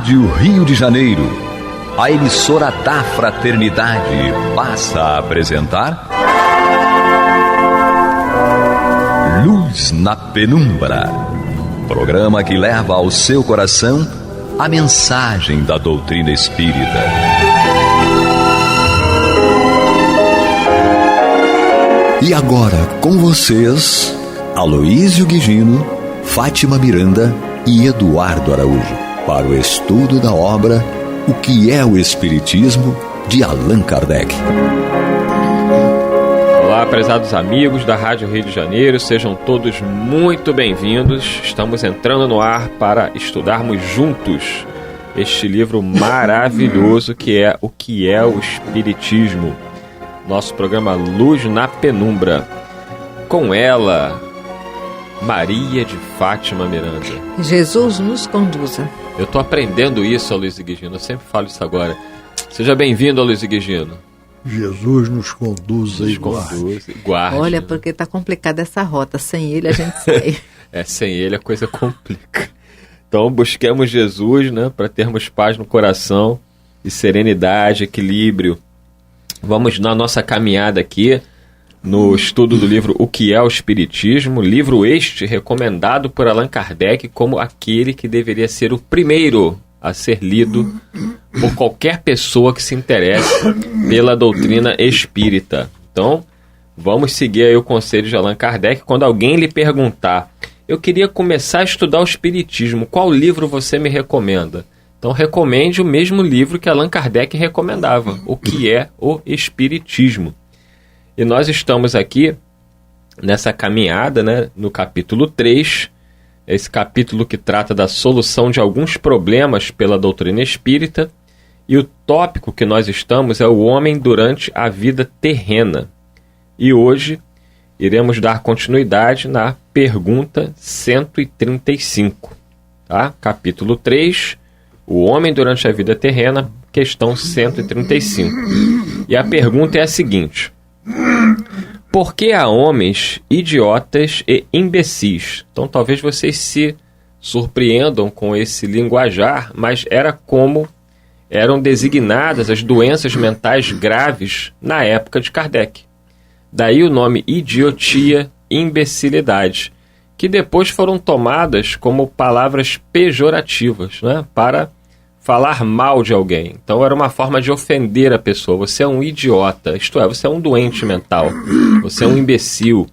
Rádio Rio de Janeiro, a emissora da fraternidade, passa a apresentar Luz na Penumbra, programa que leva ao seu coração a mensagem da doutrina espírita. E agora com vocês, Aloísio Guigino, Fátima Miranda e Eduardo Araújo, para o estudo da obra O que é o Espiritismo, de Allan Kardec. Olá, prezados amigos da Rádio Rio de Janeiro, sejam todos muito bem-vindos. Estamos entrando no ar para estudarmos juntos este livro maravilhoso que é O que é o Espiritismo. Nosso programa Luz na Penumbra. Com ela, Maria de Fátima Miranda. Jesus nos conduza. Eu estou aprendendo isso, Aloísio Guigino. Eu sempre falo isso agora. Seja bem-vindo, Aloísio Guigino. Jesus nos conduza e guarde. Olha, porque está complicada essa rota. Sem ele a gente sai. Sem ele a coisa complica. Então busquemos Jesus, né, para termos paz no coração e serenidade, equilíbrio. Vamos na nossa caminhada aqui no estudo do livro O que é o Espiritismo, livro este recomendado por Allan Kardec como aquele que deveria ser o primeiro a ser lido por qualquer pessoa que se interesse pela doutrina espírita. Então, vamos seguir aí o conselho de Allan Kardec. Quando alguém lhe perguntar, eu queria começar a estudar o Espiritismo, qual livro você me recomenda? Então, recomende o mesmo livro que Allan Kardec recomendava, O que é o Espiritismo. E nós estamos aqui nessa caminhada, né, no capítulo 3, esse capítulo que trata da solução de alguns problemas pela doutrina espírita, e o tópico que nós estamos é o homem durante a vida terrena. E hoje iremos dar continuidade na pergunta 135, tá? Capítulo 3, o homem durante a vida terrena, questão 135. E a pergunta é a seguinte: por que há homens idiotas e imbecis? Então talvez vocês se surpreendam com esse linguajar, mas era como eram designadas as doenças mentais graves na época de Kardec. Daí o nome idiotia e imbecilidade, que depois foram tomadas como palavras pejorativas, né, para falar mal de alguém. Então era uma forma de ofender a pessoa. Você é um idiota, isto é, você é um doente mental, você é um imbecil.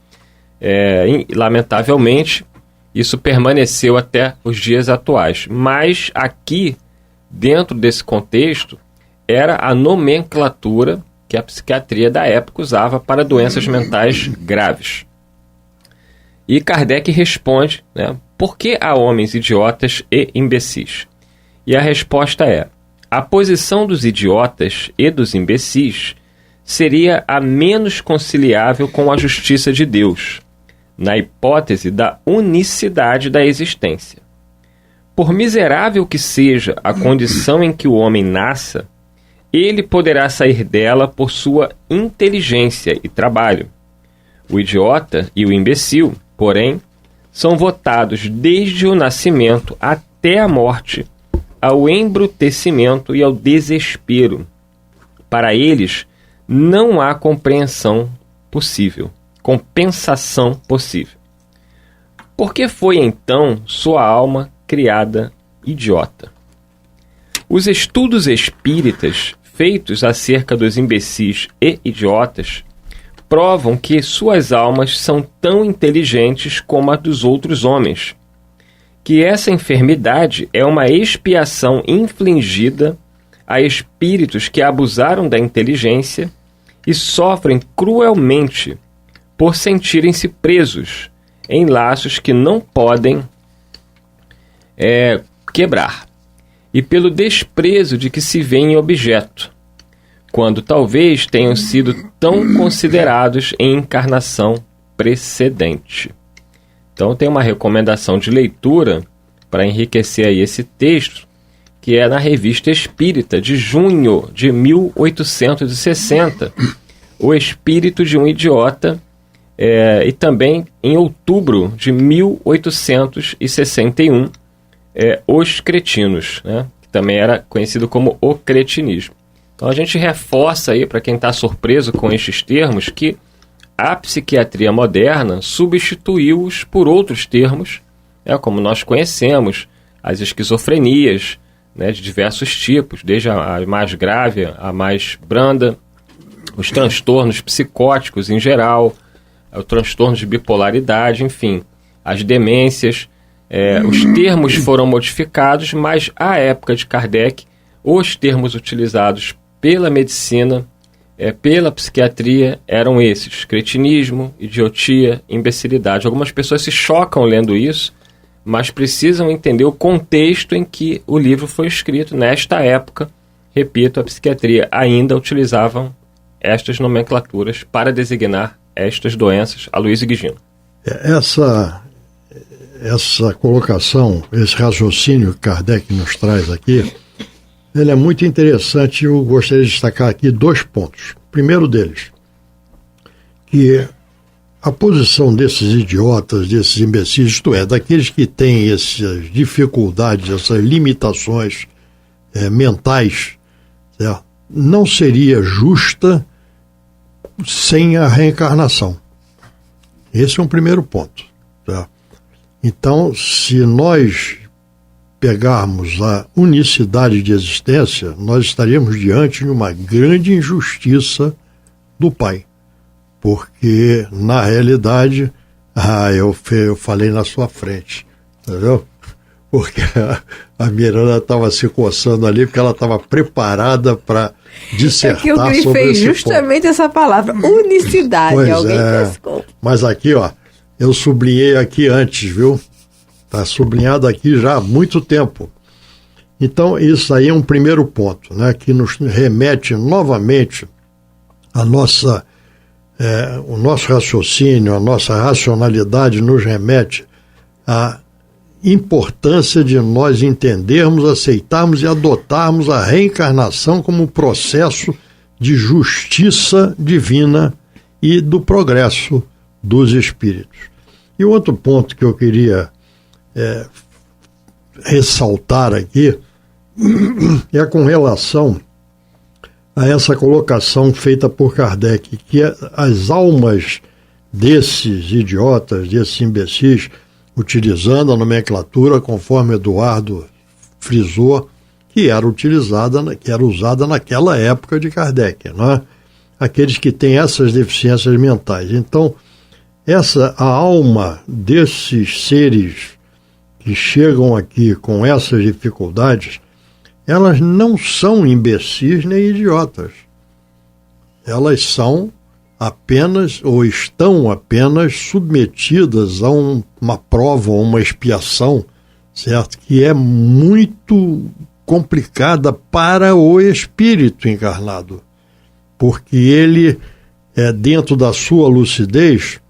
Lamentavelmente, isso permaneceu até os dias atuais. Mas aqui, dentro desse contexto, era a nomenclatura que a psiquiatria da época usava para doenças mentais graves. E Kardec responde, né, por que há homens idiotas e imbecis? E a resposta é: a posição dos idiotas e dos imbecis seria a menos conciliável com a justiça de Deus, na hipótese da unicidade da existência. Por miserável que seja a condição em que o homem nasça, ele poderá sair dela por sua inteligência e trabalho. O idiota e o imbecil, porém, são votados desde o nascimento até a morte ao embrutecimento e ao desespero. Para eles, não há compensação possível. Por que foi, então, sua alma criada idiota? Os estudos espíritas feitos acerca dos imbecis e idiotas provam que suas almas são tão inteligentes como a dos outros homens, que essa enfermidade é uma expiação infligida a espíritos que abusaram da inteligência e sofrem cruelmente por sentirem-se presos em laços que não podem quebrar, e pelo desprezo de que se veem objeto, quando talvez tenham sido tão considerados em encarnação precedente. Então tem uma recomendação de leitura para enriquecer aí esse texto, que é na Revista Espírita, de junho de 1860, O Espírito de um Idiota, e também em outubro de 1861, Os Cretinos, né? também era conhecido como o cretinismo. Então a gente reforça aí, para quem está surpreso com estes termos, que a psiquiatria moderna substituiu-os por outros termos, como nós conhecemos, as esquizofrenias, né, de diversos tipos, desde a mais grave, a mais branda, os transtornos psicóticos em geral, os transtornos de bipolaridade, enfim, as demências. Os termos foram modificados, mas à época de Kardec, os termos utilizados pela medicina, pela psiquiatria, eram esses: cretinismo, idiotia, imbecilidade. Algumas pessoas se chocam lendo isso, mas precisam entender o contexto em que o livro foi escrito. Nesta época, repito, a psiquiatria ainda utilizavam estas nomenclaturas para designar estas doenças. Aloysio Guigino. Essa colocação, esse raciocínio que Kardec nos traz aqui, ele é muito interessante. Eu gostaria de destacar aqui 2 pontos. O primeiro deles, que a posição desses idiotas, desses imbecis, isto é, daqueles que têm essas dificuldades, essas limitações mentais, certo? Não seria justa sem a reencarnação. Esse é um primeiro ponto. Certo? Então, se nós pegarmos a unicidade de existência, nós estaríamos diante de uma grande injustiça do Pai. Porque, na realidade, eu falei na sua frente, entendeu? Porque a Miranda estava se coçando ali, porque ela estava preparada para dissertar sobre esse ponto. Eu grifei justamente essa palavra, unicidade. Pois alguém pescou. Mas aqui, ó, eu sublinhei aqui antes, viu? Está sublinhado aqui já há muito tempo. Então, isso aí é um primeiro ponto, né, que nos remete novamente a nossa... o nosso raciocínio, a nossa racionalidade nos remete à importância de nós entendermos, aceitarmos e adotarmos a reencarnação como processo de justiça divina e do progresso dos espíritos. E o outro ponto que eu queria ressaltar aqui é com relação a essa colocação feita por Kardec, que as almas desses idiotas, desses imbecis, utilizando a nomenclatura conforme Eduardo frisou, que era usada naquela época de Kardec, não é? Aqueles que têm essas deficiências mentais. Então, a alma desses seres que chegam aqui com essas dificuldades, elas não são imbecis nem idiotas. Elas são apenas, ou estão apenas, submetidas a uma prova, uma expiação, certo? Que é muito complicada para o espírito encarnado, porque ele, dentro da sua lucidez,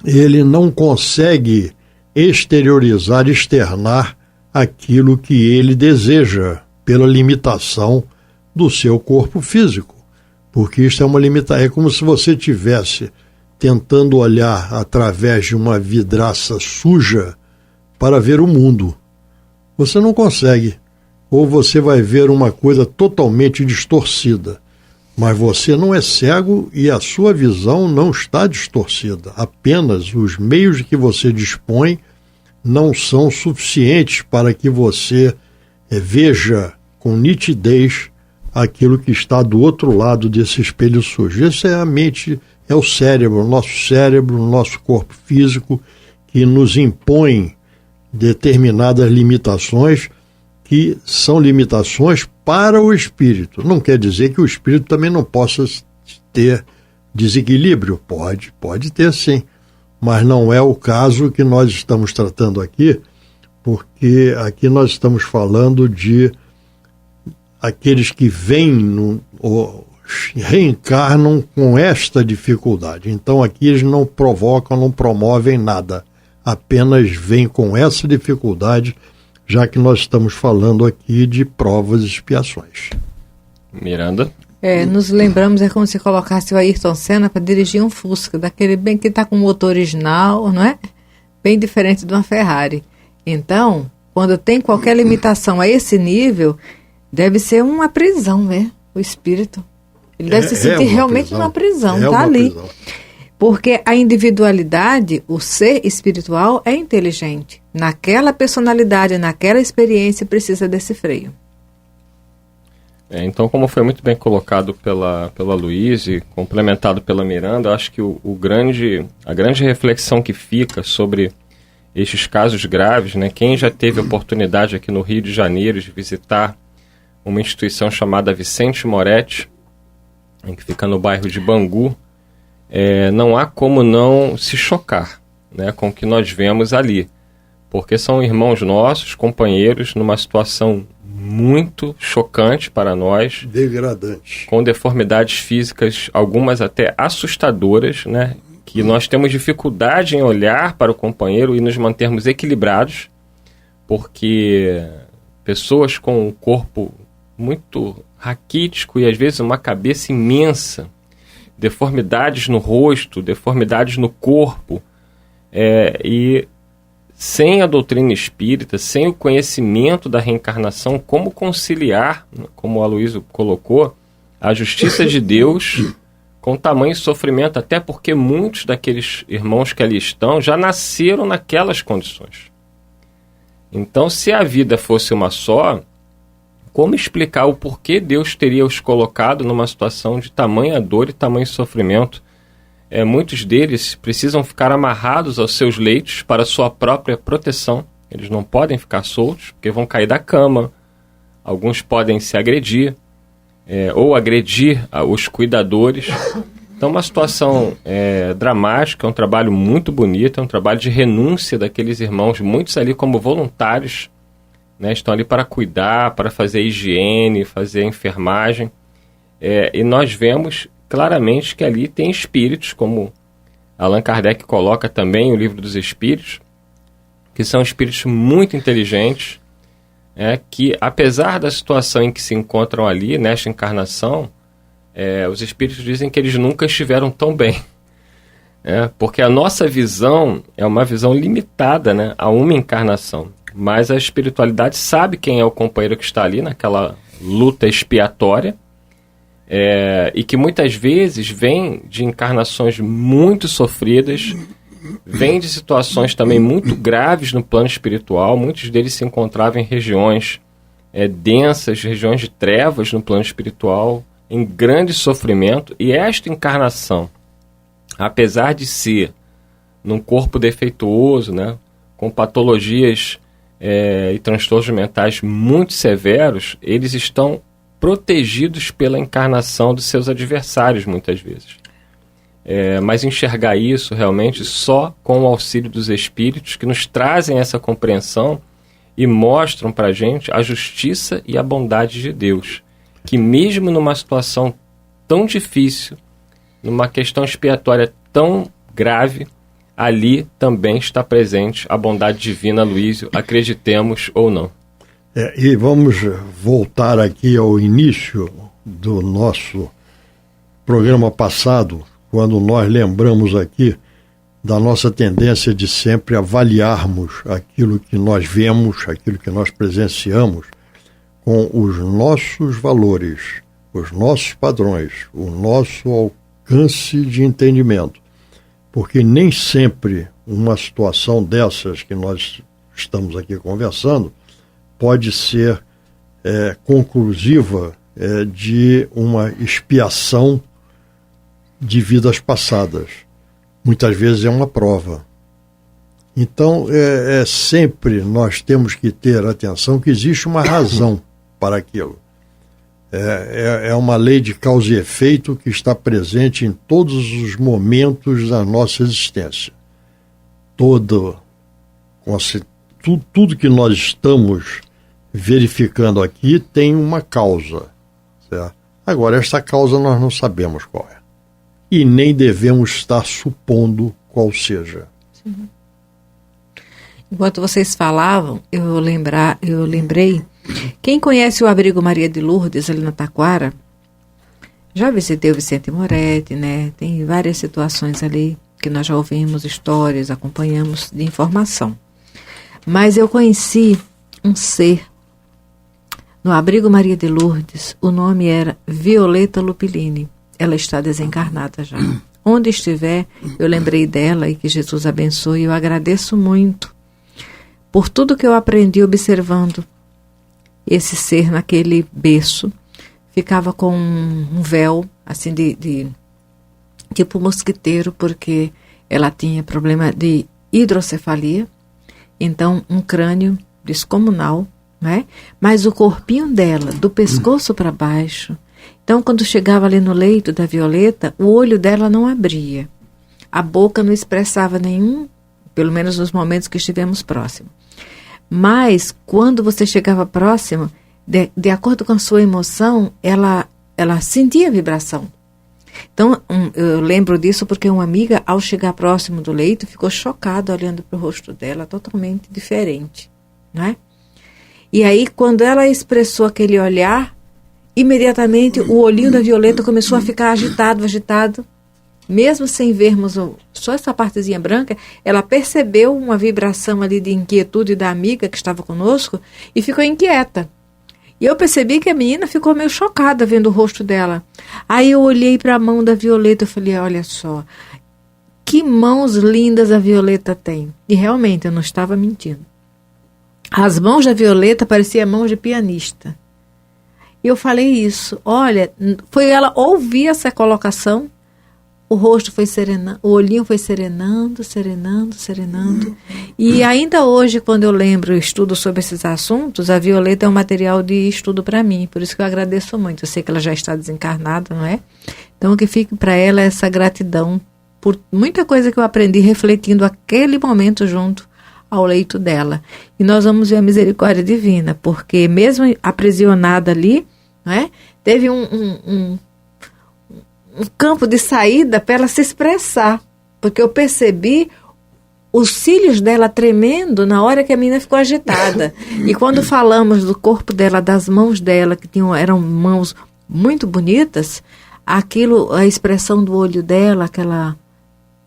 ele não consegue exteriorizar, externar aquilo que ele deseja, pela limitação do seu corpo físico. Porque isso é uma limitação. É como se você estivesse tentando olhar através de uma vidraça suja para ver o mundo. Você não consegue. Ou você vai ver uma coisa totalmente distorcida. Mas você não é cego e a sua visão não está distorcida. Apenas os meios de que você dispõe não são suficientes para que você veja com nitidez aquilo que está do outro lado desse espelho sujo. Essa é a mente, é o cérebro, o nosso corpo físico, que nos impõe determinadas limitações, que são limitações para o espírito. Não quer dizer que o espírito também não possa ter desequilíbrio. Pode ter sim, mas não é o caso que nós estamos tratando aqui, porque aqui nós estamos falando de aqueles que vêm ou reencarnam com esta dificuldade. Então aqui eles não provocam, não promovem nada, apenas vêm com essa dificuldade, já que nós estamos falando aqui de provas e expiações. Miranda? Nos lembramos, é como se colocasse o Ayrton Senna para dirigir um Fusca, daquele bem que está com o motor original, não é? Bem diferente de uma Ferrari. Então, quando tem qualquer limitação a esse nível, deve ser uma prisão, né? O espírito. Ele deve se sentir realmente numa prisão, tá ali. Prisão. Porque a individualidade, o ser espiritual é inteligente. Naquela personalidade, naquela experiência, precisa desse freio. Então, como foi muito bem colocado pela Luísa e complementado pela Miranda, eu acho que a grande reflexão que fica sobre estes casos graves, né? Quem já teve a oportunidade aqui no Rio de Janeiro de visitar uma instituição chamada Vicente Moretti, que fica no bairro de Bangu, não há como não se chocar, né, com o que nós vemos ali, porque são irmãos nossos, companheiros, numa situação muito chocante para nós, degradante, com deformidades físicas, algumas até assustadoras, né, que nós temos dificuldade em olhar para o companheiro e nos mantermos equilibrados, porque pessoas com um corpo muito raquítico e às vezes uma cabeça imensa, deformidades no rosto, deformidades no corpo, e sem a doutrina espírita, sem o conhecimento da reencarnação, como conciliar, como a Luísa colocou, a justiça de Deus com tamanho sofrimento, até porque muitos daqueles irmãos que ali estão já nasceram naquelas condições. Então, se a vida fosse uma só, como explicar o porquê Deus teria os colocado numa situação de tamanha dor e tamanho sofrimento? Muitos deles precisam ficar amarrados aos seus leitos para sua própria proteção. Eles não podem ficar soltos, porque vão cair da cama. Alguns podem se agredir, ou agredir os cuidadores. Então, uma situação dramática, é um trabalho muito bonito, é um trabalho de renúncia daqueles irmãos, muitos ali como voluntários, né, estão ali para cuidar, para fazer higiene, fazer enfermagem. E nós vemos claramente que ali tem espíritos, como Allan Kardec coloca também o Livro dos Espíritos, que são espíritos muito inteligentes, que apesar da situação em que se encontram ali, nesta encarnação, os espíritos dizem que eles nunca estiveram tão bem. Porque a nossa visão é uma visão limitada, né, a uma encarnação. Mas a espiritualidade sabe quem é o companheiro que está ali naquela luta expiatória, e que muitas vezes vem de encarnações muito sofridas, vem de situações também muito graves no plano espiritual. Muitos deles se encontravam em regiões densas, regiões de trevas no plano espiritual, em grande sofrimento, e esta encarnação, apesar de ser num corpo defeituoso, né, com patologias e transtornos mentais muito severos, eles estão protegidos pela encarnação dos seus adversários, muitas vezes. Mas enxergar isso realmente só com o auxílio dos espíritos, que nos trazem essa compreensão e mostram para a gente a justiça e a bondade de Deus, que mesmo numa situação tão difícil, numa questão expiatória tão grave, ali também está presente a bondade divina, Luísio, acreditemos ou não. E vamos voltar aqui ao início do nosso programa passado, quando nós lembramos aqui da nossa tendência de sempre avaliarmos aquilo que nós vemos, aquilo que nós presenciamos, com os nossos valores, os nossos padrões, o nosso alcance de entendimento. Porque nem sempre uma situação dessas que nós estamos aqui conversando pode ser conclusiva de uma expiação de vidas passadas. Muitas vezes é uma prova. Então, sempre nós temos que ter atenção que existe uma razão para aquilo. É uma lei de causa e efeito que está presente em todos os momentos da nossa existência. Tudo que nós estamos verificando aqui tem uma causa, certo? Agora, essa causa nós não sabemos qual é. E nem devemos estar supondo qual seja. Sim. Enquanto vocês falavam, eu lembrei, quem conhece o Abrigo Maria de Lourdes, ali na Taquara, já visitei o Vicente Moretti, né? Tem várias situações ali que nós já ouvimos histórias, acompanhamos de informação. Mas eu conheci um ser no abrigo Maria de Lourdes. O nome era Violeta Lupilini. Ela está desencarnada já. Onde estiver, eu lembrei dela e que Jesus abençoe. Eu agradeço muito por tudo que eu aprendi observando esse ser naquele berço. Ficava com um véu, assim, de tipo mosquiteiro, porque ela tinha problema de hidrocefalia. Então, um crânio descomunal, né? Mas o corpinho dela, do pescoço para baixo. Então, quando chegava ali no leito da Violeta, o olho dela não abria. A boca não expressava nenhum, pelo menos nos momentos que estivemos próximos. Mas, quando você chegava próximo, de acordo com a sua emoção, ela sentia a vibração. Então, eu lembro disso porque uma amiga, ao chegar próximo do leito, ficou chocada olhando para o rosto dela, totalmente diferente, né? E aí, quando ela expressou aquele olhar, imediatamente o olhinho da Violeta começou a ficar agitado. Mesmo sem vermos só essa partezinha branca, ela percebeu uma vibração ali de inquietude da amiga que estava conosco e ficou inquieta. E eu percebi que a menina ficou meio chocada vendo o rosto dela. Aí eu olhei para a mão da Violeta e falei, olha só, que mãos lindas a Violeta tem. E realmente, eu não estava mentindo. As mãos da Violeta pareciam mãos de pianista. E eu falei isso, olha, foi ela ouvir essa colocação, o rosto foi serenando, o olhinho foi serenando. E ainda hoje, quando eu lembro, estudo sobre esses assuntos, a Violeta é um material de estudo para mim, por isso que eu agradeço muito. Eu sei que ela já está desencarnada, não é? Então, que fique para ela essa gratidão por muita coisa que eu aprendi refletindo aquele momento junto ao leito dela. E nós vamos ver a misericórdia divina, porque mesmo aprisionada ali, não é? Teve um campo de saída para ela se expressar, porque eu percebi os cílios dela tremendo na hora que a menina ficou agitada. E quando falamos do corpo dela, das mãos dela, que eram mãos muito bonitas, aquilo, a expressão do olho dela,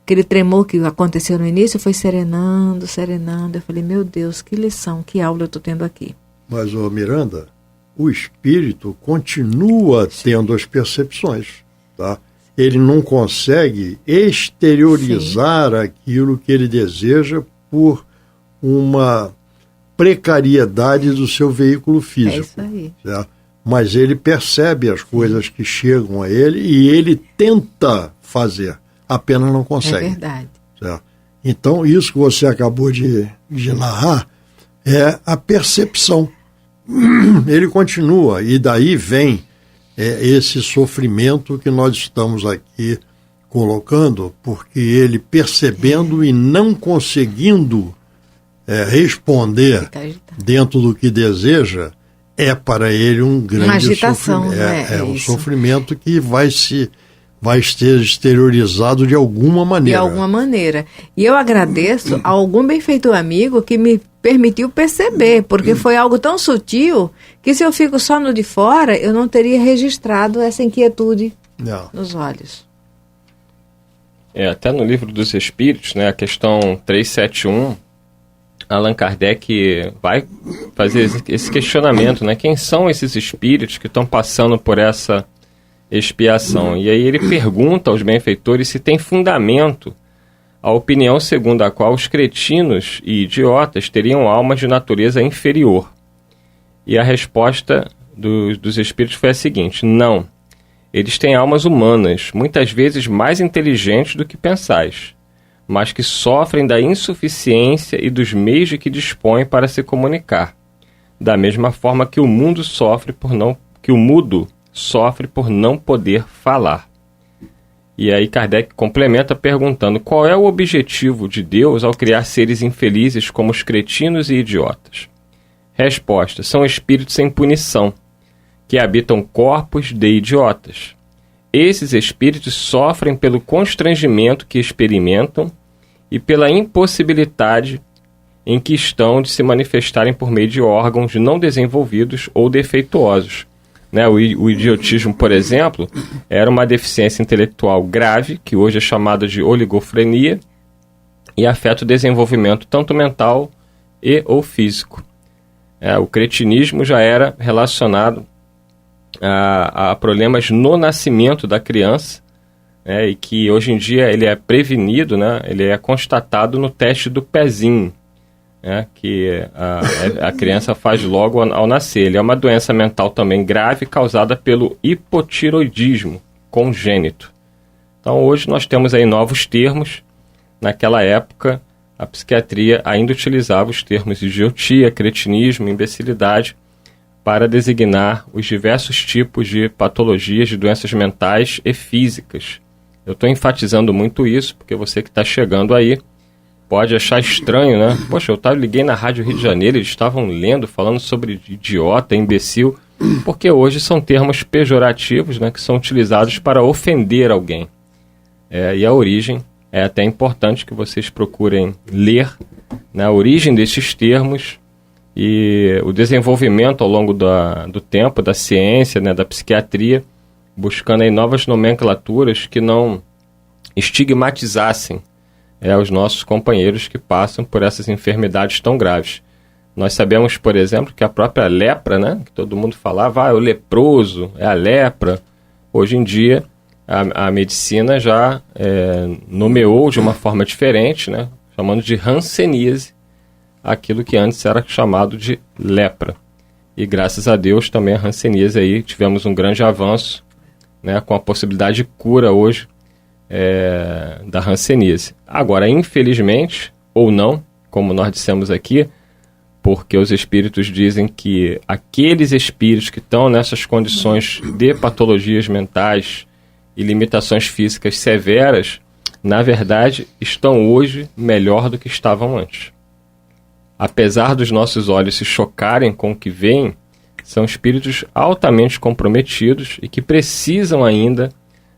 aquele tremor que aconteceu no início, foi serenando. Eu falei, meu Deus, que lição, que aula eu estou tendo aqui. Mas, Miranda, o espírito continua tendo as percepções. Tá? Ele não consegue exteriorizar aquilo que ele deseja por uma precariedade do seu veículo físico. É isso aí. Certo? Mas ele percebe as coisas que chegam a ele e ele tenta fazer, apenas não consegue. É verdade. Certo? Então, isso que você acabou de narrar é a percepção. Ele continua, e daí vem esse sofrimento que nós estamos aqui colocando, porque ele percebendo e não conseguindo responder dentro do que deseja, é para ele um grande sofrimento. É um sofrimento que vai ser exteriorizado de alguma maneira. De alguma maneira. E eu agradeço a algum benfeitor amigo que me permitiu perceber, porque foi algo tão sutil que se eu fico só no de fora, eu não teria registrado essa inquietude nos olhos. Até no Livro dos Espíritos, né, a questão 371, Allan Kardec vai fazer esse questionamento, né? Quem são esses espíritos que estão passando por essa expiação? E aí ele pergunta aos benfeitores se tem fundamento a opinião segundo a qual os cretinos e idiotas teriam almas de natureza inferior. E a resposta dos espíritos foi a seguinte: não, eles têm almas humanas, muitas vezes mais inteligentes do que pensais, mas que sofrem da insuficiência e dos meios de que dispõem para se comunicar, da mesma forma que o mudo sofre por não poder falar. E aí Kardec complementa perguntando qual é o objetivo de Deus ao criar seres infelizes como os cretinos e idiotas. Resposta: são espíritos sem punição, que habitam corpos de idiotas. Esses espíritos sofrem pelo constrangimento que experimentam e pela impossibilidade em que estão de se manifestarem por meio de órgãos não desenvolvidos ou defeituosos. Né, o idiotismo, por exemplo, era uma deficiência intelectual grave, que hoje é chamada de oligofrenia, e afeta o desenvolvimento tanto mental e ou físico. O cretinismo já era relacionado a problemas no nascimento da criança, e que hoje em dia ele é prevenido, né? Ele é constatado no teste do pezinho, que a criança faz logo ao nascer. Ele é uma doença mental também grave causada pelo hipotiroidismo congênito. Então hoje nós temos aí novos termos. Naquela época a psiquiatria ainda utilizava os termos idiotia, cretinismo, imbecilidade para designar os diversos tipos de patologias de doenças mentais e físicas. Eu estou enfatizando muito isso, porque você que está chegando aí pode achar estranho, né? Poxa, liguei na Rádio Rio de Janeiro, eles estavam falando sobre idiota, imbecil, porque hoje são termos pejorativos, né, que são utilizados para ofender alguém. E a origem é até importante que vocês procurem ler, né, a origem desses termos e o desenvolvimento ao longo do tempo da ciência, né, da psiquiatria, buscando aí novas nomenclaturas que não estigmatizassem os nossos companheiros que passam por essas enfermidades tão graves. Nós sabemos, por exemplo, que a própria lepra, né, que todo mundo falava, o leproso, é a lepra. Hoje em dia, a medicina já nomeou de uma forma diferente, né, chamando de hanseníase, aquilo que antes era chamado de lepra. E graças a Deus também a hanseníase aí tivemos um grande avanço, né, com a possibilidade de cura hoje da hanseníase. Agora, infelizmente, ou não, como nós dissemos aqui, porque os espíritos dizem que aqueles espíritos que estão nessas condições de patologias mentais e limitações físicas severas, na verdade, estão hoje melhor do que estavam antes. Apesar dos nossos olhos se chocarem com o que veem, são espíritos altamente comprometidos e que precisam ainda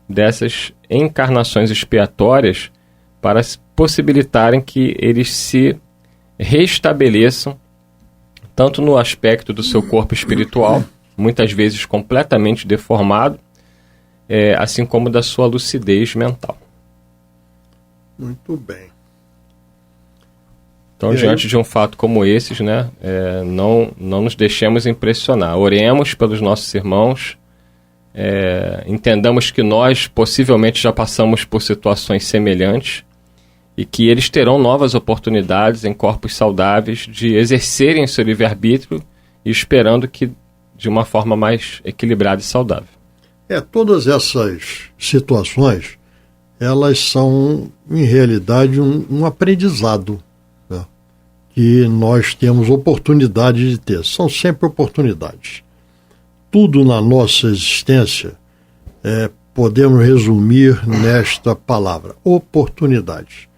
dessas encarnações expiatórias para possibilitarem que eles se restabeleçam tanto no aspecto do seu corpo espiritual, muitas vezes completamente deformado, assim como da sua lucidez mental. Muito bem. Então, diante de um fato como esses, né, não nos deixemos impressionar. Oremos pelos nossos irmãos, entendamos que nós possivelmente já passamos por situações semelhantes e que eles terão novas oportunidades em corpos saudáveis de exercerem seu livre-arbítrio e esperando que de uma forma mais equilibrada e saudável. Todas essas situações, elas são, em realidade, um aprendizado, né, que nós temos oportunidade de ter. São sempre oportunidades. Tudo na nossa existência podemos resumir nesta palavra, oportunidade.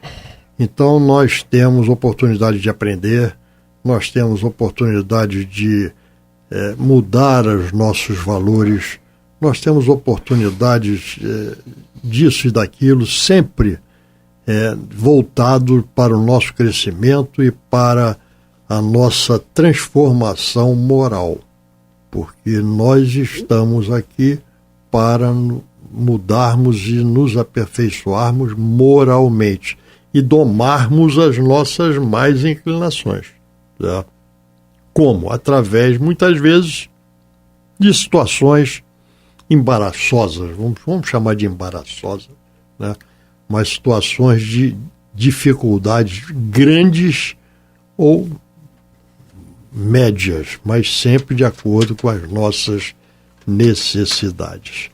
Então nós temos oportunidade de aprender, nós temos oportunidade de mudar os nossos valores, nós temos oportunidades disso e daquilo, sempre voltado para o nosso crescimento e para a nossa transformação moral. Porque nós estamos aqui para mudarmos e nos aperfeiçoarmos moralmente e domarmos as nossas más inclinações. Tá? Como? Através, muitas vezes, de situações embaraçosas, vamos chamar de embaraçosas, né? Mas situações de dificuldades grandes ou médias, mas sempre de acordo com as nossas necessidades.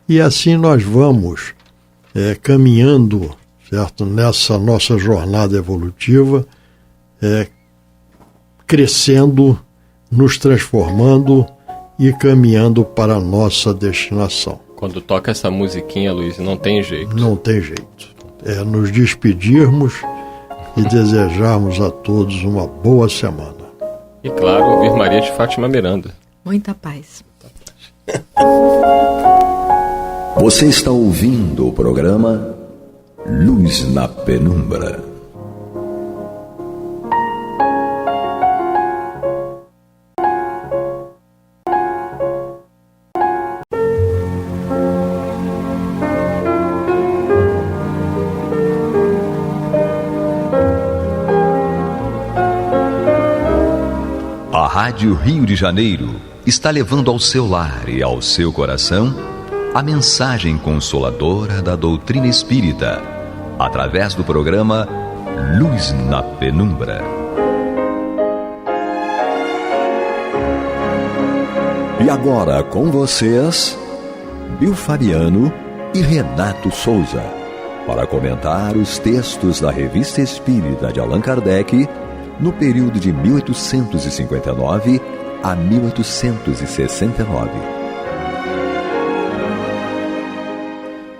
E assim nós vamos caminhando, certo, nessa nossa jornada evolutiva, crescendo, nos transformando e caminhando para a nossa destinação. Quando toca essa musiquinha, Luiz, não tem jeito. Não tem jeito. Nos despedirmos e desejarmos a todos uma boa semana. E claro, ouvir Maria de Fátima Miranda. Muita paz. Você está ouvindo o programa Luz na Penumbra. A Rádio Rio de Janeiro está levando ao seu lar e ao seu coração a mensagem consoladora da doutrina espírita, através do programa Luz na Penumbra. E agora com vocês, Bill Fabiano e Renato Souza, para comentar os textos da Revista Espírita de Allan Kardec no período de 1859 a 1869.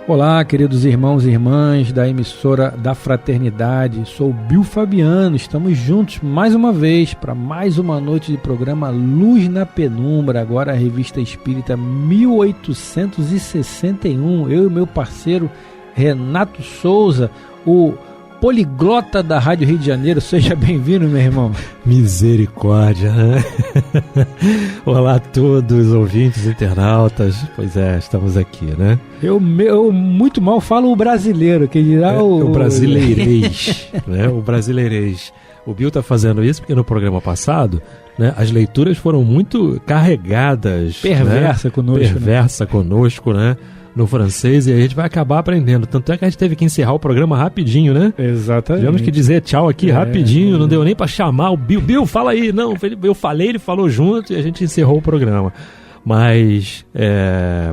Olá, queridos irmãos e irmãs da emissora da Fraternidade, sou Bill Fabiano, estamos juntos mais uma vez para mais uma noite de programa Luz na Penumbra, agora a Revista Espírita 1861, eu e meu parceiro Renato Souza, o poliglota da Rádio Rio de Janeiro. Seja bem-vindo, meu irmão. Misericórdia, né? Olá a todos, ouvintes, internautas. Pois é, estamos aqui, né? Eu muito mal falo o brasileiro, que dirá o brasileirês, né? O brasileirês. O Bill tá fazendo isso porque no programa passado, né, as leituras foram muito carregadas. Perversa, né? Perversa conosco, né? No francês, e a gente vai acabar aprendendo. Tanto é que a gente teve que encerrar o programa rapidinho, né? Exatamente. Tivemos que dizer tchau aqui rapidinho, não deu nem pra chamar o Bill. Bill, fala aí. Não, eu falei, ele falou junto e a gente encerrou o programa. Mas,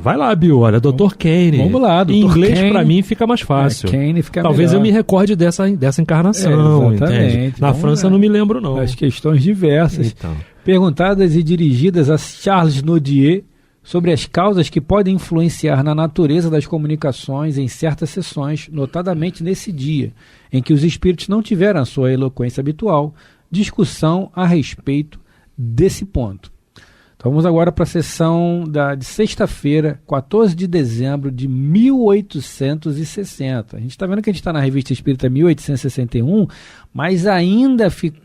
vai lá, Bill, olha, Dr. Kane. Vamos lá, Dr. Em inglês, Kane, pra mim, fica mais fácil. Kane fica Talvez melhor. eu me recorde dessa encarnação, exatamente. Entende? Na França eu não me lembro, não. As questões diversas, então, perguntadas e dirigidas a Charles Nodier, sobre as causas que podem influenciar na natureza das comunicações em certas sessões, notadamente nesse dia, em que os espíritos não tiveram a sua eloquência habitual, discussão a respeito desse ponto. Então vamos agora para a sessão de sexta-feira, 14 de dezembro de 1860. A gente está vendo que a gente está na Revista Espírita 1861, mas ainda ficaram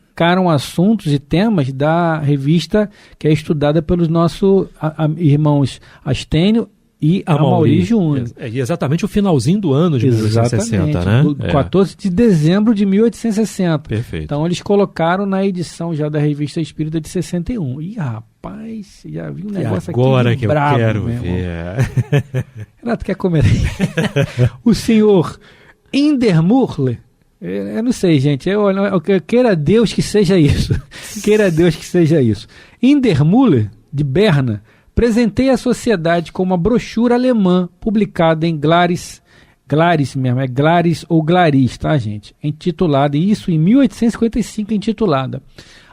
assuntos e temas da revista que é estudada pelos nossos irmãos Astênio e Amaury Júnior. Exatamente o finalzinho do ano de 1860, né? 14 de dezembro de 1860. Perfeito. Então eles colocaram na edição já da Revista Espírita de 61. Ih, rapaz, já vi um negócio aqui agora que bravo, eu quero ver. Renato, quer comer? O senhor Indermurle, eu não sei, gente. Queira Deus que seja isso. Queira Deus que seja isso. Indermüller, de Berna, presenteia à sociedade com uma brochura alemã publicada em Glaris mesmo, é Glaris ou Glaris, tá, gente? Intitulada, isso em 1855, intitulada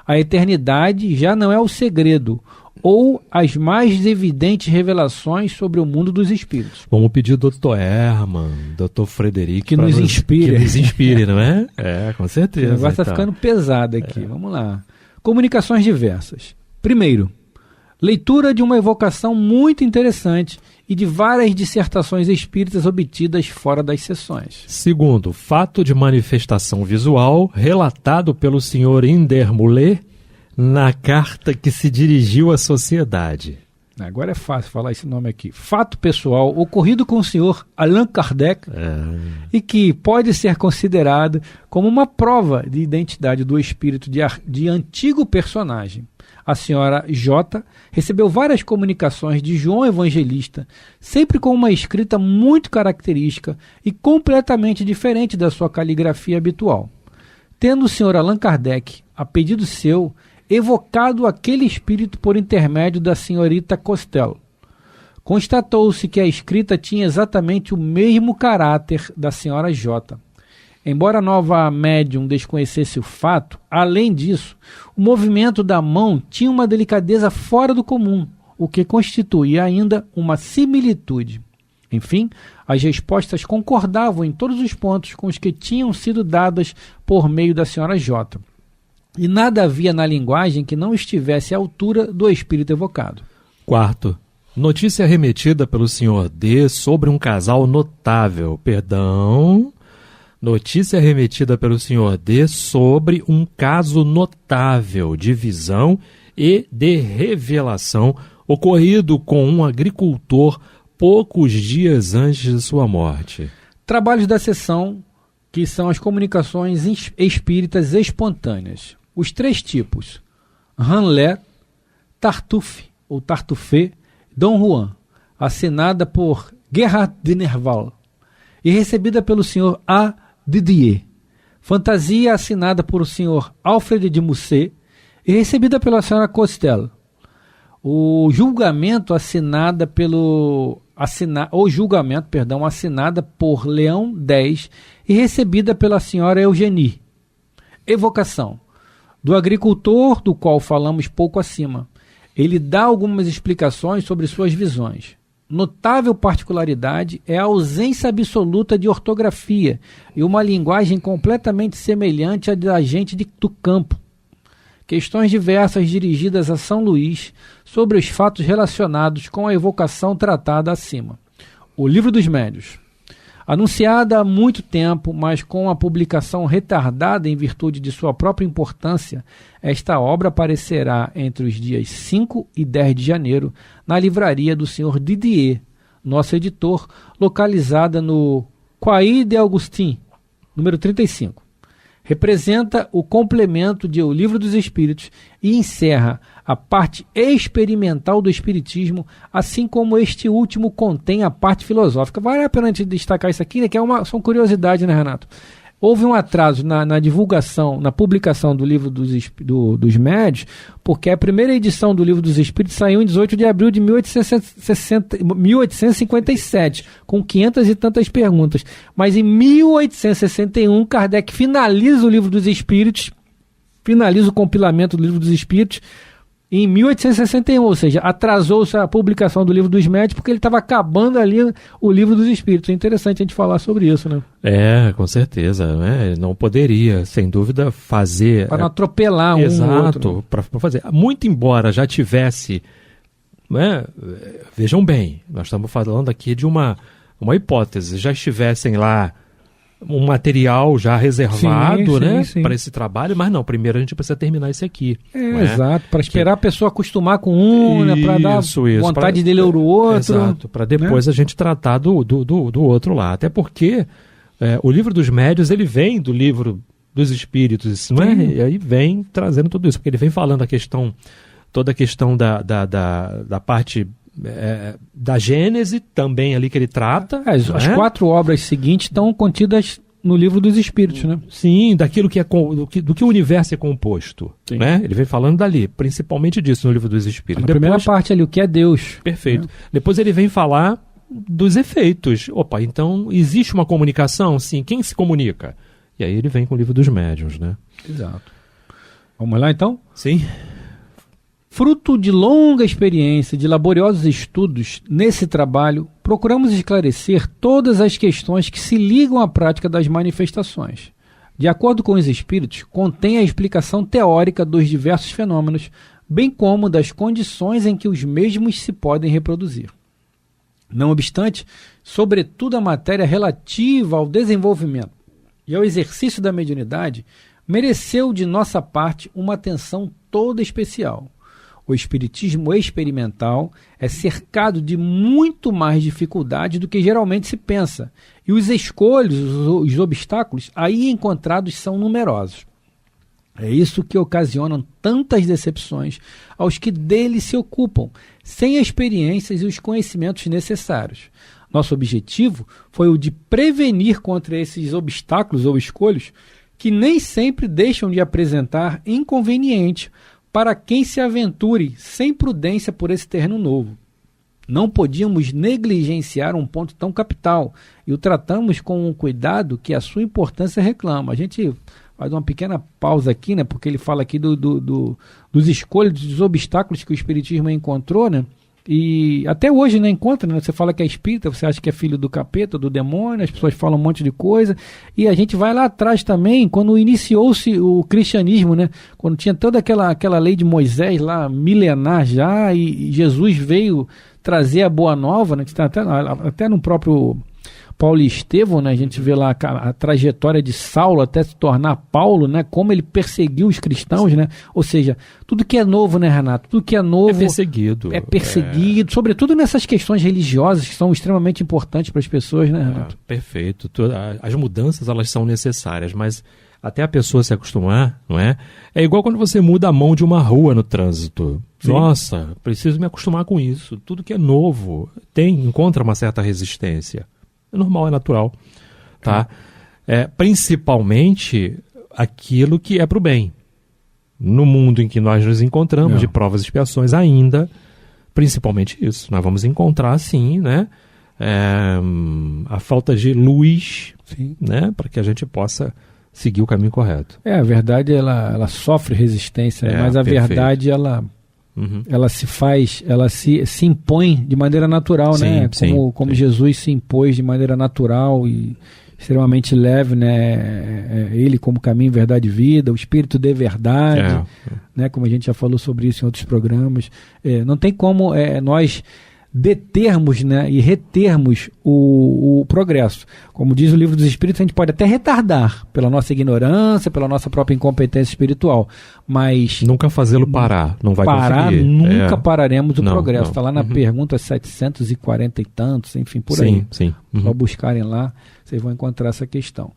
A Eternidade Já Não É o Segredo, ou as mais evidentes revelações sobre o mundo dos espíritos. Vamos pedir o Dr. Hermann, Dr. Frederico, que nos inspire. Que nos inspire, não é? Com certeza. O negócio está ficando pesado aqui. Vamos lá. Comunicações diversas. Primeiro, leitura de uma evocação muito interessante e de várias dissertações espíritas obtidas fora das sessões. Segundo, fato de manifestação visual relatado pelo Sr. Indermüller na carta que se dirigiu à sociedade. Agora é fácil falar esse nome aqui. Fato pessoal ocorrido com o senhor Allan Kardec e que pode ser considerado como uma prova de identidade do espírito de antigo personagem. A senhora J recebeu várias comunicações de João Evangelista, sempre com uma escrita muito característica e completamente diferente da sua caligrafia habitual. Tendo o senhor Allan Kardec, a pedido seu, evocado aquele espírito por intermédio da senhorita Costello. Constatou-se que a escrita tinha exatamente o mesmo caráter da senhora J. Embora a nova médium desconhecesse o fato, além disso, o movimento da mão tinha uma delicadeza fora do comum, o que constituía ainda uma similitude. Enfim, as respostas concordavam em todos os pontos com os que tinham sido dadas por meio da senhora J. E nada havia na linguagem que não estivesse à altura do espírito evocado. Quarto, notícia remetida pelo Sr. D sobre um casal notável. Notícia remetida pelo Sr. D sobre um caso notável de visão e de revelação ocorrido com um agricultor poucos dias antes de sua morte. Trabalhos da sessão, que são as comunicações espíritas espontâneas. Os 3 tipos: Hanlet, Tartuffe, ou Tartuffe, Dom Juan, assinada por Gerhard de Nerval e recebida pelo Sr. A. Didier. Fantasia, assinada por o Sr. Alfred de Musset e recebida pela Sra. Costel. O julgamento, assinada por Leão X e recebida pela Sra. Eugenie. Evocação. Do agricultor, do qual falamos pouco acima. Ele dá algumas explicações sobre suas visões. Notável particularidade é a ausência absoluta de ortografia e uma linguagem completamente semelhante à da gente do campo. Questões diversas dirigidas a São Luís sobre os fatos relacionados com a evocação tratada acima. O Livro dos Médiuns. Anunciada há muito tempo, mas com a publicação retardada em virtude de sua própria importância, esta obra aparecerá entre os dias 5 e 10 de janeiro na livraria do Sr. Didier, nosso editor, localizada no Quai de Augustin, número 35. Representa o complemento de O Livro dos Espíritos e encerra a parte experimental do Espiritismo, assim como este último contém a parte filosófica. Vale a pena a gente destacar isso aqui, né, que são curiosidades, né, Renato? Houve um atraso na divulgação, na publicação do Livro dos Médiuns, porque a primeira edição do Livro dos Espíritos saiu em 18 de abril de 1857, com 500 e tantas perguntas. Mas em 1861, Kardec finaliza o Livro dos Espíritos, finaliza o compilamento do Livro dos Espíritos, em 1861, ou seja, atrasou-se a publicação do Livro dos Médiuns porque ele estava acabando ali o Livro dos Espíritos. É interessante a gente falar sobre isso, né? Com certeza, né? Não poderia, sem dúvida, fazer... Para não atropelar um ou outro. Exato, para fazer. Muito embora já tivesse... Né? Vejam bem, nós estamos falando aqui de uma hipótese, já estivessem lá um material já reservado, né, para esse trabalho, mas não, primeiro a gente precisa terminar esse aqui. Exato, para esperar a pessoa acostumar com um, né, para dar vontade de ler o outro. Exato, para depois a gente tratar do outro lá. Até porque o Livro dos Médiuns, ele vem do Livro dos Espíritos, não é? E aí vem trazendo tudo isso, porque ele vem falando toda a questão da parte... da Gênese também ali que ele trata. As 4 obras seguintes estão contidas no Livro dos Espíritos, né? Sim, daquilo que do que o universo é composto, né? Ele vem falando dali, principalmente disso no Livro dos Espíritos. A primeira parte ali, o que é Deus. Perfeito. Depois ele vem falar dos efeitos. Opa, então existe uma comunicação? Sim, quem se comunica? E aí ele vem com o Livro dos Médiuns, né? Exato. Vamos lá então? Sim. Fruto de longa experiência, de laboriosos estudos, nesse trabalho, procuramos esclarecer todas as questões que se ligam à prática das manifestações. De acordo com os espíritos, contém a explicação teórica dos diversos fenômenos, bem como das condições em que os mesmos se podem reproduzir. Não obstante, sobretudo a matéria relativa ao desenvolvimento e ao exercício da mediunidade, mereceu de nossa parte uma atenção toda especial. O espiritismo experimental é cercado de muito mais dificuldade do que geralmente se pensa, e os escolhos, os obstáculos aí encontrados são numerosos. É isso que ocasiona tantas decepções aos que dele se ocupam, sem as experiências e os conhecimentos necessários. Nosso objetivo foi o de prevenir contra esses obstáculos ou escolhas que nem sempre deixam de apresentar inconveniente para quem se aventure sem prudência por esse terreno novo. Não podíamos negligenciar um ponto tão capital e o tratamos com um cuidado que a sua importância reclama. A gente faz uma pequena pausa aqui, né, porque ele fala aqui dos escolhas, dos obstáculos que o Espiritismo encontrou, né? E até hoje, né, encontra, né? Você fala que é espírita, você acha que é filho do capeta, do demônio, as pessoas falam um monte de coisa, e a gente vai lá atrás também, quando iniciou-se o cristianismo, né, quando tinha toda aquela lei de Moisés lá, milenar já, e Jesus veio trazer a boa nova, né, que está até no próprio Paulo e Estevão, né, a gente vê lá a trajetória de Saulo até se tornar Paulo, né, como ele perseguiu os cristãos, né, ou seja, tudo que é novo, né, Renato, tudo que é novo é perseguido, sobretudo nessas questões religiosas que são extremamente importantes para as pessoas, né, Renato? Perfeito, as mudanças elas são necessárias, mas até a pessoa se acostumar, não é? É igual quando você muda a mão de uma rua no trânsito. Sim. Nossa, preciso me acostumar com isso. Tudo que é novo encontra uma certa resistência. É normal, é natural. Tá? Principalmente aquilo que é para o bem. No mundo em que nós nos encontramos, de provas e expiações ainda, principalmente isso. Nós vamos encontrar, sim, né? A falta de luz, né? Para que a gente possa seguir o caminho correto. A verdade, ela sofre resistência, mas a perfeito. Verdade, ela se faz, ela se impõe de maneira natural, sim, né? Como Jesus se impôs de maneira natural e extremamente leve, né? Ele como caminho, verdade e vida, o Espírito de verdade, né? Como a gente já falou sobre isso em outros programas. Não tem como nós determos, né, e retermos o progresso. Como diz o Livro dos Espíritos, a gente pode até retardar pela nossa ignorância, pela nossa própria incompetência espiritual, mas nunca fazê-lo parar, não vai conseguir. Nunca pararemos o progresso. Está lá na pergunta 740 e tantos, enfim, por aí. Sim. Só buscarem lá, vocês vão encontrar essa questão.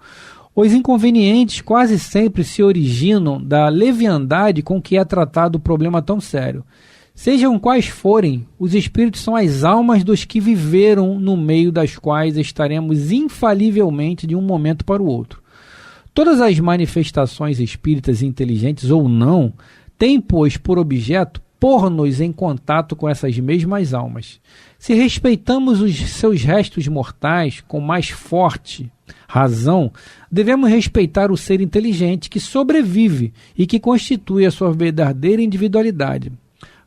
Os inconvenientes quase sempre se originam da leviandade com que é tratado o problema tão sério. Sejam quais forem, os espíritos são as almas dos que viveram no meio das quais estaremos infalivelmente de um momento para o outro. Todas as manifestações espíritas inteligentes ou não têm, pois, por objeto pôr-nos em contato com essas mesmas almas. Se respeitamos os seus restos mortais com mais forte razão, devemos respeitar o ser inteligente que sobrevive e que constitui a sua verdadeira individualidade.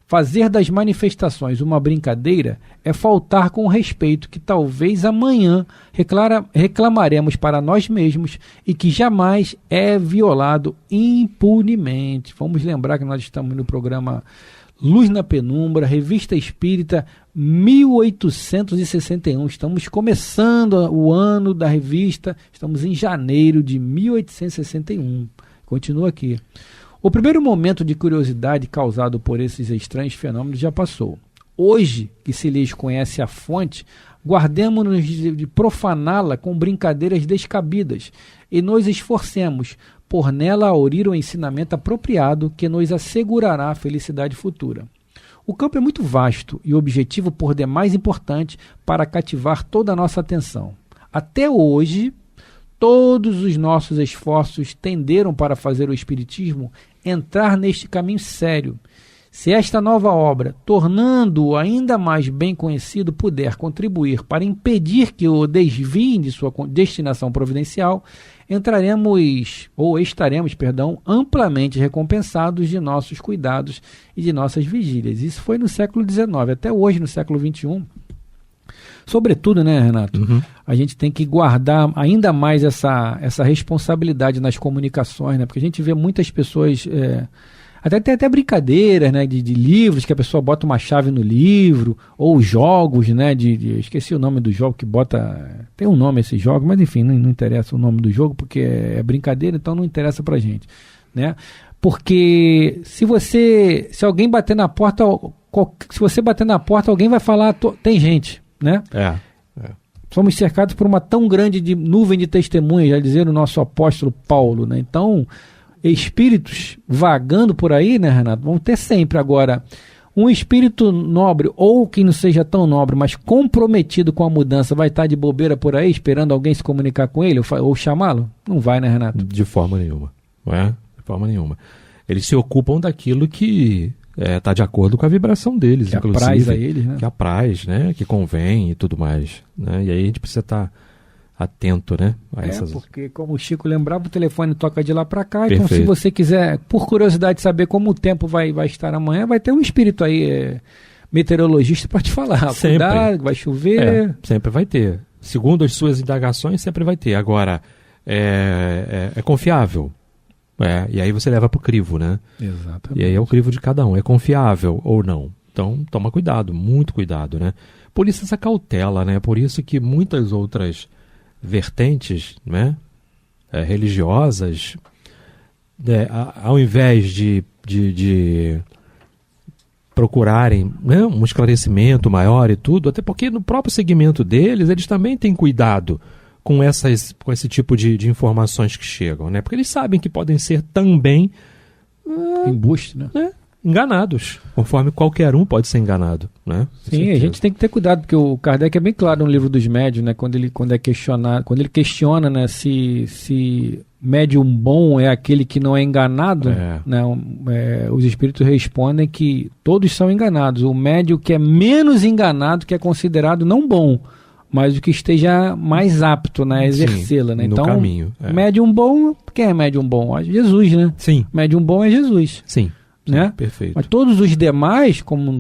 Fazer das manifestações uma brincadeira é faltar com o respeito que talvez amanhã reclamaremos para nós mesmos e que jamais é violado impunemente. Vamos lembrar que nós estamos no programa Luz na Penumbra, Revista Espírita 1861. Estamos começando o ano da revista, estamos em janeiro de 1861. Continua aqui. O primeiro momento de curiosidade causado por esses estranhos fenômenos já passou. Hoje, que se lhes conhece a fonte, guardemo-nos de profaná-la com brincadeiras descabidas e nos esforcemos por nela aurir o ensinamento apropriado que nos assegurará a felicidade futura. O campo é muito vasto e o objetivo por demais importante para cativar toda a nossa atenção. Até hoje, todos os nossos esforços tenderam para fazer o Espiritismo entrar neste caminho sério. Se esta nova obra, tornando-o ainda mais bem conhecido, puder contribuir para impedir que o desviem de sua destinação providencial, estaremos, amplamente recompensados de nossos cuidados e de nossas vigílias. Isso foi no século XIX, até hoje no século XXI. Sobretudo, né, Renato? A gente tem que guardar ainda mais essa responsabilidade nas comunicações, né? Porque a gente vê muitas pessoas, tem até brincadeiras, né, de livros, que a pessoa bota uma chave no livro, ou jogos, né, esqueci o nome do jogo que bota, tem um nome esse jogo, mas enfim, não interessa o nome do jogo, porque é brincadeira, então não interessa pra gente, né? Porque se alguém bater na porta, se você bater na porta, alguém vai falar, tem gente, né? Somos cercados por uma tão grande nuvem de testemunhas, já dizia o nosso apóstolo Paulo, né? Então, espíritos vagando por aí, né, Renato? Vão ter sempre. Agora, um espírito nobre, ou que não seja tão nobre, mas comprometido com a mudança, vai estar de bobeira por aí, esperando alguém se comunicar com ele ou chamá-lo? Não vai, né, Renato? De forma nenhuma. Não é? De forma nenhuma. Eles se ocupam daquilo que está de acordo com a vibração deles, que inclusive. Apraz a eles, né? Que apraz, né? Que convém e tudo mais. Né? E aí a gente precisa estar atento, né? Porque como o Chico lembrava, o telefone toca de lá para cá. Perfeito. Então, se você quiser, por curiosidade, saber como o tempo vai estar amanhã, vai ter um espírito aí, meteorologista, para te falar. Sempre. Cuidado, vai chover. Sempre vai ter. Segundo as suas indagações, sempre vai ter. Agora, é confiável. E aí você leva para o crivo, né? Exatamente. E aí é o crivo de cada um. É confiável ou não? Então, toma cuidado, muito cuidado, né? Por isso essa cautela, né? Por isso que muitas outras vertentes, né? Religiosas, ao invés de procurarem, né, um esclarecimento maior e tudo, até porque no próprio segmento deles, eles também têm cuidado com esse tipo de informações que chegam, né? Porque eles sabem que podem ser também embuste, né? Enganados, conforme qualquer um pode ser enganado, né? Sim, a gente tem que ter cuidado, porque o Kardec é bem claro no livro dos médiuns, né? Quando ele questiona, né, se médium bom é aquele que não é enganado, né? Os espíritos respondem que todos são enganados. O médium que é menos enganado, que é considerado não bom, mas o que esteja mais apto, né, a exercê-la, né? Então, caminho, médium bom, quem é médium bom? Jesus, né? Sim. Médium bom é Jesus. Sim. Né? Perfeito. Mas todos os demais, como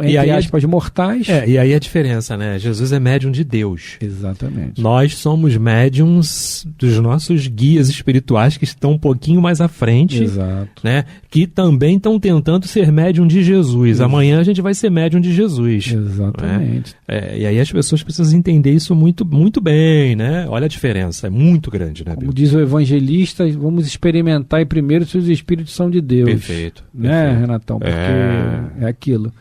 entre aspas, mortais... E aí a diferença, né? Jesus é médium de Deus. Exatamente. Nós somos médiums dos nossos guias espirituais que estão um pouquinho mais à frente. Exato. Né? Que também estão tentando ser médium de Jesus. Amanhã a gente vai ser médium de Jesus. Exatamente. Né? E aí as pessoas precisam entender isso muito, muito bem, né? Olha a diferença, é muito grande, né, Bill? Como diz o evangelista, vamos experimentar primeiro se os espíritos são de Deus. Perfeito. Né, Renatão? Porque é aquilo.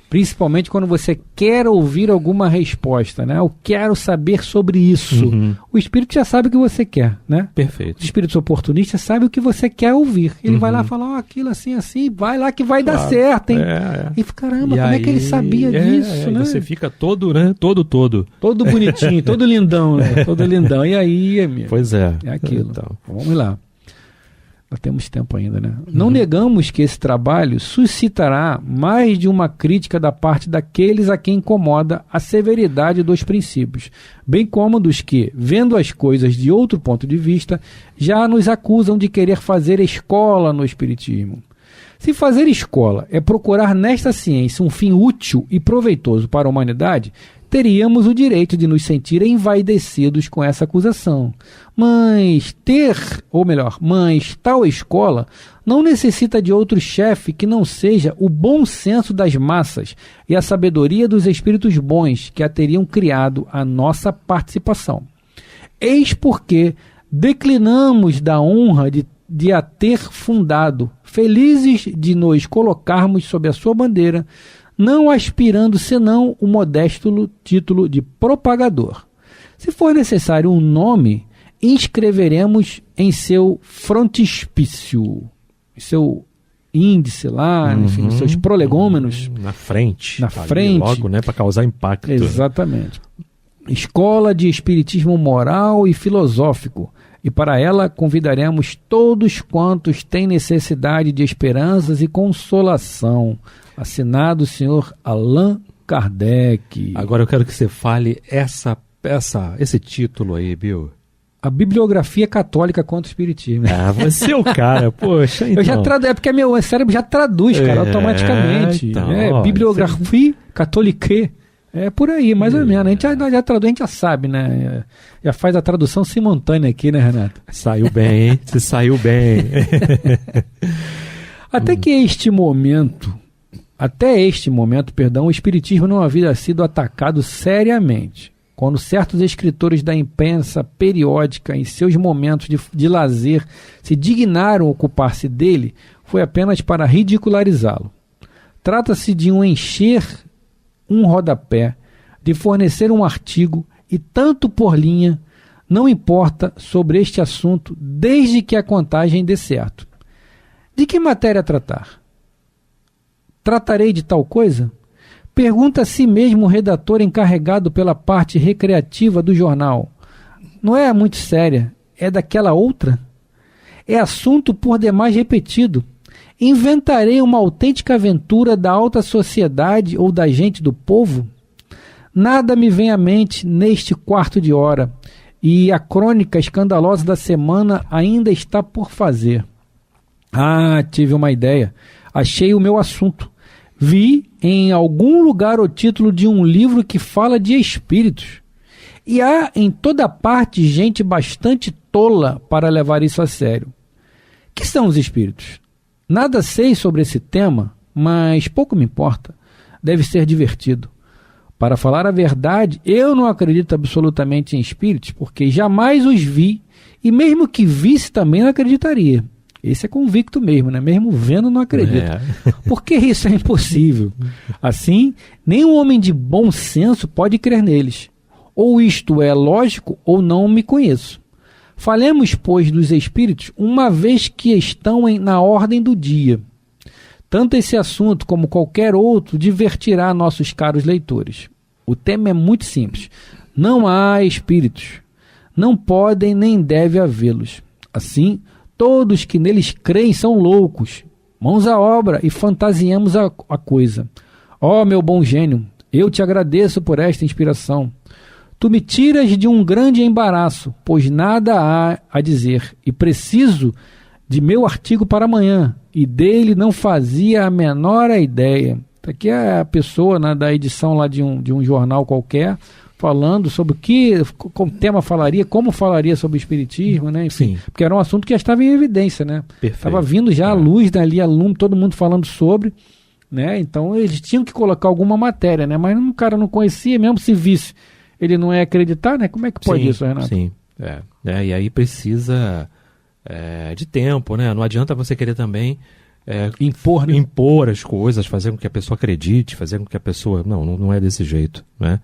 Principalmente quando você quer ouvir alguma resposta, né? Eu quero saber sobre isso. O espírito já sabe o que você quer, né? Perfeito. Os espíritos oportunistas sabem o que você quer ouvir. Ele vai lá falar, aquilo assim, vai lá que vai dar certo, hein? E caramba, como é que ele sabia disso, né? Você fica todo, né? Todo bonitinho, todo lindão, né? Todo lindão. E aí, amigo? Pois é. É aquilo. Então. Vamos lá. Nós temos tempo ainda, né? Não negamos que esse trabalho suscitará mais de uma crítica da parte daqueles a quem incomoda a severidade dos princípios, bem como dos que, vendo as coisas de outro ponto de vista, já nos acusam de querer fazer escola no espiritismo. Se fazer escola é procurar nesta ciência um fim útil e proveitoso para a humanidade, teríamos o direito de nos sentir envaidecidos com essa acusação. Mas tal escola não necessita de outro chefe que não seja o bom senso das massas e a sabedoria dos espíritos bons que a teriam criado a nossa participação. Eis porque declinamos da honra de a ter fundado, felizes de nos colocarmos sob a sua bandeira, não aspirando senão o modesto título de propagador. Se for necessário um nome, inscreveremos em seu frontispício, seu índice lá, enfim, seus prolegômenos. Na frente. Logo, né, para causar impacto. Exatamente. Escola de Espiritismo Moral e Filosófico. E para ela convidaremos todos quantos têm necessidade de esperanças e consolação. Assinado o senhor Allan Kardec. Agora eu quero que você fale esse título aí, Bill. A Bibliografia Católica contra o Espiritismo. Você é o cara, poxa. Então. Eu já é porque meu cérebro já traduz, cara, automaticamente. Então, Bibliografia Católica. É por aí, mais ou menos. A gente já traduz, a gente já sabe, né? Já faz a tradução simultânea aqui, né, Renato? Saiu bem, hein? Você saiu bem. Até este momento, o Espiritismo não havia sido atacado seriamente. Quando certos escritores da imprensa periódica, em seus momentos de lazer, se dignaram ocupar-se dele, foi apenas para ridicularizá-lo. Trata-se de encher um rodapé, de fornecer um artigo e tanto por linha, não importa sobre este assunto, desde que a contagem dê certo. De que matéria tratar? Tratarei de tal coisa? Pergunta a si mesmo o redator encarregado pela parte recreativa do jornal. Não é muito séria, é daquela outra? É assunto por demais repetido. Inventarei uma autêntica aventura da alta sociedade ou da gente do povo? Nada me vem à mente neste quarto de hora, e a crônica escandalosa da semana ainda está por fazer. Tive uma ideia. Achei o meu assunto. Vi em algum lugar o título de um livro que fala de espíritos. E há em toda parte gente bastante tola para levar isso a sério. Que são os espíritos? Nada sei sobre esse tema, mas pouco me importa. Deve ser divertido. Para falar a verdade, eu não acredito absolutamente em espíritos, porque jamais os vi, e mesmo que visse também não acreditaria. Esse é convicto mesmo, né? Mesmo vendo, não acredito. Porque isso é impossível. Assim, nem um homem de bom senso pode crer neles. Ou isto é lógico ou não me conheço. Falemos, pois, dos espíritos, uma vez que estão na ordem do dia. Tanto esse assunto como qualquer outro divertirá nossos caros leitores. O tema é muito simples. Não há espíritos. Não podem nem deve havê-los. Assim, todos que neles creem são loucos. Mãos à obra e fantasiemos a coisa. Ó, meu bom gênio, eu te agradeço por esta inspiração. Tu me tiras de um grande embaraço, pois nada há a dizer, e preciso de meu artigo para amanhã, e dele não fazia a menor ideia. Aqui é a pessoa, né, da edição lá de um jornal qualquer, falando sobre o tema falaria, como falaria sobre o espiritismo, né? Enfim, porque era um assunto que já estava em evidência, né? Estava vindo já a luz dali, aluno, todo mundo falando sobre, né? Então eles tinham que colocar alguma matéria, né? Mas o cara não conhecia, mesmo se visse, ele não ia acreditar, né? Como é que pode isso, Renato? Sim, e aí precisa de tempo, né? Não adianta você querer também impor as coisas, fazer com que a pessoa acredite, fazer com que a pessoa... Não é desse jeito, né?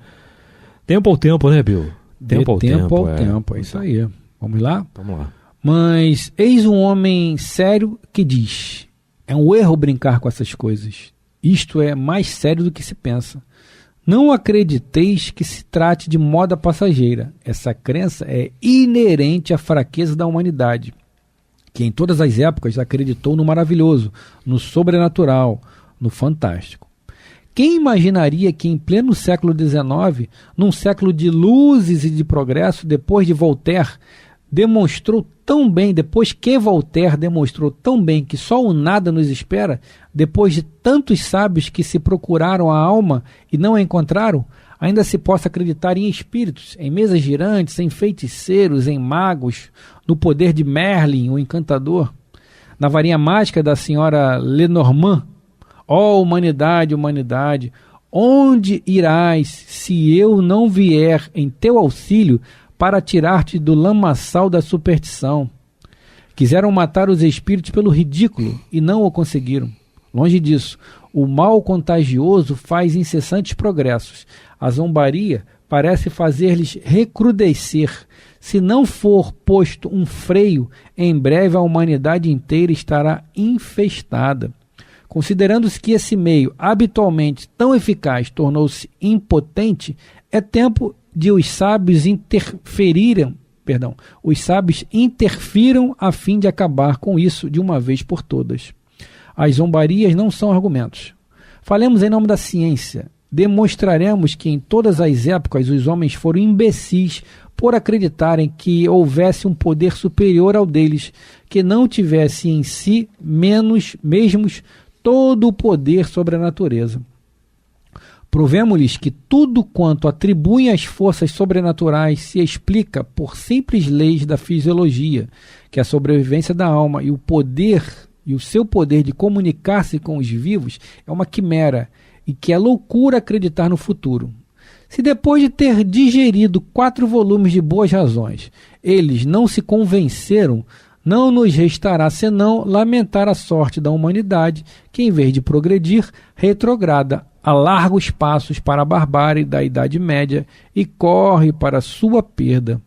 Tempo ao tempo, né, Bill? Tempo ao tempo, é isso aí. Vamos lá? Vamos lá. Mas eis um homem sério que diz: é um erro brincar com essas coisas. Isto é mais sério do que se pensa. Não acrediteis que se trate de moda passageira. Essa crença é inerente à fraqueza da humanidade, que em todas as épocas acreditou no maravilhoso, no sobrenatural, no fantástico. Quem imaginaria que em pleno século XIX, num século de luzes e de progresso, depois que Voltaire demonstrou tão bem que só o nada nos espera, depois de tantos sábios que se procuraram a alma e não a encontraram, ainda se possa acreditar em espíritos, em mesas girantes, em feiticeiros, em magos, no poder de Merlin, o encantador, na varinha mágica da senhora Lenormand. Ó humanidade, humanidade, onde irás se eu não vier em teu auxílio para tirar-te do lamaçal da superstição? Quiseram matar os espíritos pelo ridículo e não o conseguiram. Longe disso, o mal contagioso faz incessantes progressos. A zombaria parece fazer-lhes recrudescer. Se não for posto um freio, em breve a humanidade inteira estará infestada. Considerando-se que esse meio, habitualmente tão eficaz, tornou-se impotente, é tempo de os sábios interfiram a fim de acabar com isso de uma vez por todas. As zombarias não são argumentos. Falemos em nome da ciência. Demonstraremos que em todas as épocas os homens foram imbecis por acreditarem que houvesse um poder superior ao deles, que não tivesse em si mesmos todo o poder sobre a natureza. Provemos-lhes que tudo quanto atribuem às forças sobrenaturais se explica por simples leis da fisiologia, que a sobrevivência da alma e o seu poder de comunicar-se com os vivos é uma quimera, e que é loucura acreditar no futuro. Se depois de ter digerido 4 volumes de Boas Razões, eles não se convenceram, não nos restará senão lamentar a sorte da humanidade, que em vez de progredir, retrograda a largos passos para a barbárie da Idade Média e corre para sua perda.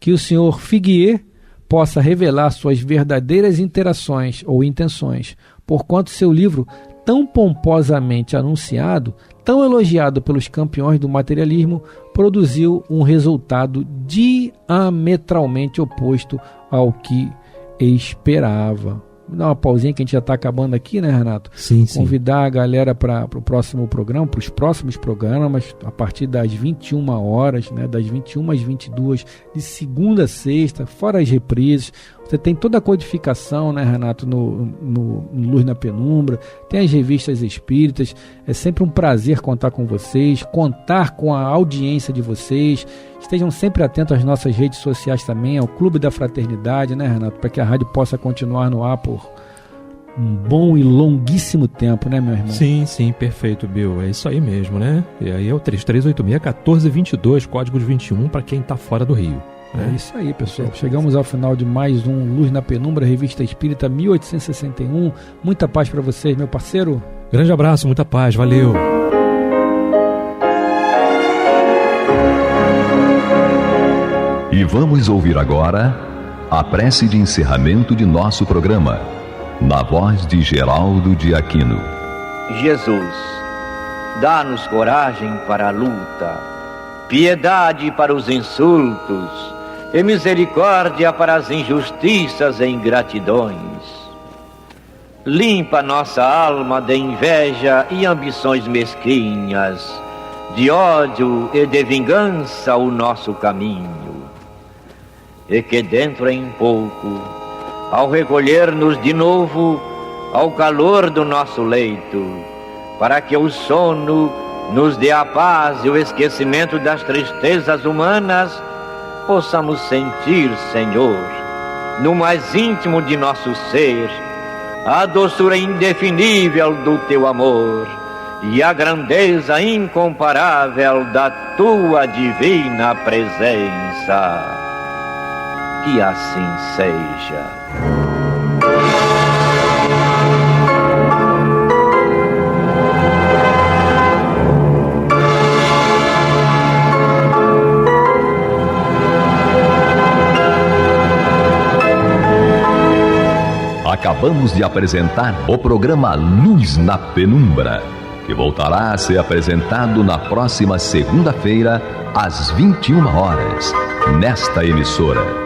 Que o Sr. Figuier possa revelar suas verdadeiras interações ou intenções, porquanto seu livro, tão pomposamente anunciado, tão elogiado pelos campeões do materialismo, produziu um resultado diametralmente oposto ao que esperava. Vou dar uma pausinha que a gente já está acabando aqui, né, Renato? Sim. Convidar a galera para o próximo programa, para os próximos programas, a partir das 21 horas, né, das 21 às 22, de segunda a sexta, fora as reprises. Você tem toda a codificação, né, Renato, no Luz na Penumbra, tem as revistas espíritas. É sempre um prazer contar com vocês, contar com a audiência de vocês. Estejam sempre atentos às nossas redes sociais também, ao Clube da Fraternidade, né, Renato, para que a rádio possa continuar no ar por um bom e longuíssimo tempo, né, meu irmão? Sim, perfeito, Bill. É isso aí mesmo, né? E aí é o 3386-1422, código de 21 para quem está fora do Rio. É isso aí, pessoal. Chegamos ao final de mais um Luz na Penumbra, Revista Espírita 1861. Muita paz para vocês, meu parceiro. Grande abraço, muita paz. Valeu. E vamos ouvir agora a prece de encerramento de nosso programa, na voz de Geraldo de Aquino. Jesus, dá-nos coragem para a luta, piedade para os insultos e misericórdia para as injustiças e ingratidões. Limpa nossa alma de inveja e ambições mesquinhas, de ódio e de vingança o nosso caminho. E que dentro em pouco, ao recolher-nos de novo ao calor do nosso leito, para que o sono nos dê a paz e o esquecimento das tristezas humanas, possamos sentir, Senhor, no mais íntimo de nosso ser, a doçura indefinível do Teu amor e a grandeza incomparável da Tua divina presença. Que assim seja. Acabamos de apresentar o programa Luz na Penumbra, que voltará a ser apresentado na próxima segunda-feira, às 21 horas, nesta emissora.